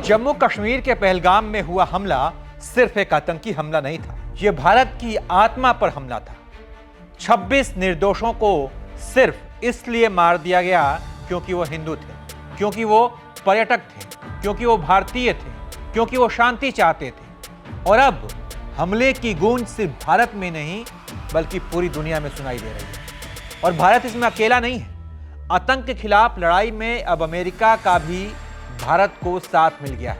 जम्मू कश्मीर के पहलगाम में हुआ हमला सिर्फ एक आतंकी हमला नहीं था, यह भारत की आत्मा पर हमला था। 26 निर्दोषों को सिर्फ इसलिए मार दिया गया क्योंकि वो हिंदू थे, क्योंकि वो पर्यटक थे, क्योंकि वो भारतीय थे, क्योंकि वो शांति चाहते थे। और अब हमले की गूंज सिर्फ भारत में नहीं बल्कि पूरी दुनिया में सुनाई दे रही है। और भारत इसमें अकेला नहीं है। आतंक के खिलाफ लड़ाई में अब अमेरिका का भी भारत को साथ मिल गया है।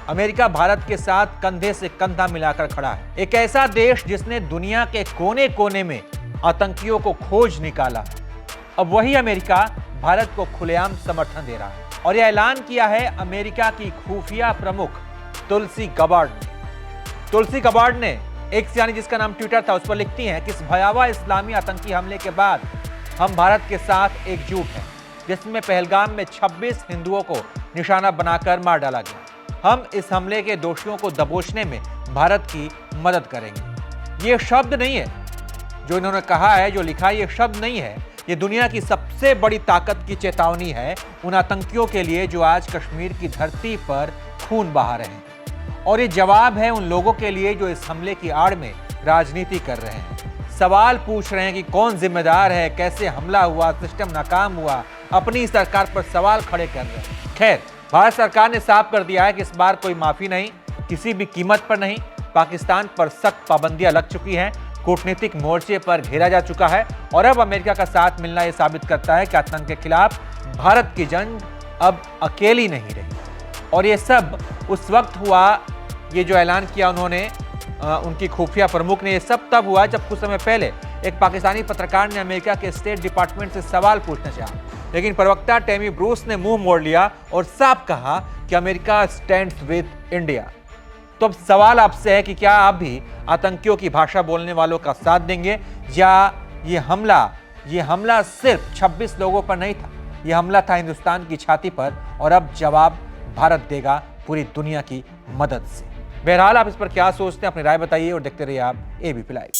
अमेरिका भारत के साथ कंधे से कंधा मिलाकर खड़ा है। एक ऐसा देश जिसने दुनिया के कोने कोने में आतंकियों को खोज निकाला, अब वही अमेरिका भारत को खुलेआम समर्थन दे रहा है। और यह ऐलान किया है अमेरिका की खुफिया प्रमुख तुलसी गबार्ड ने। तुलसी गबार्ड ने एक्स यानी जिसका नाम ट्विटर था, उस पर लिखती हैं कि इस भयावह इस्लामी आतंकी हमले के बाद हम भारत के साथ एकजुट हैं, जिसमें पहलगाम में 26 हिंदुओं को निशाना बनाकर मार डाला गया। हम इस हमले के दोषियों को दबोचने में भारत की मदद करेंगे। ये शब्द नहीं है जो इन्होंने कहा है, जो लिखा है, ये शब्द नहीं है। ये दुनिया की सबसे बड़ी ताकत की चेतावनी है उन आतंकियों के लिए जो आज कश्मीर की धरती पर खून बहा रहे हैं। और ये जवाब है उन लोगों के लिए जो इस हमले की आड़ में राजनीति कर रहे हैं, सवाल पूछ रहे हैं कि कौन जिम्मेदार है, कैसे हमला हुआ, सिस्टम नाकाम हुआ, अपनी सरकार पर सवाल खड़े कर रहे हैं। खैर, भारत सरकार ने साफ कर दिया है कि इस बार कोई माफी नहीं, किसी भी कीमत पर नहीं। पाकिस्तान पर सख्त पाबंदियां लग चुकी हैं, कूटनीतिक मोर्चे पर घेरा जा चुका है और अब अमेरिका का साथ मिलना यह साबित करता है कि आतंक के खिलाफ भारत की जंग अब अकेली नहीं रही। और ये सब उस वक्त हुआ, ये जो ऐलान किया उन्होंने, उनकी खुफिया प्रमुख ने, ये सब तब हुआ जब कुछ समय पहले एक पाकिस्तानी पत्रकार ने अमेरिका के स्टेट डिपार्टमेंट से सवाल पूछना चाहा, लेकिन प्रवक्ता टेमी ब्रूस ने मुंह मोड़ लिया और साफ कहा कि अमेरिका स्टैंड्स विद इंडिया। तो अब सवाल आपसे है कि क्या आप भी आतंकियों की भाषा बोलने वालों का साथ देंगे, या ये हमला सिर्फ 26 लोगों पर नहीं था, ये हमला था हिंदुस्तान की छाती पर और अब जवाब भारत देगा पूरी दुनिया की मदद से। बहरहाल आप इस पर क्या सोचते हैं, अपनी राय बताइए और देखते रहिए आप एबीपी लाइव।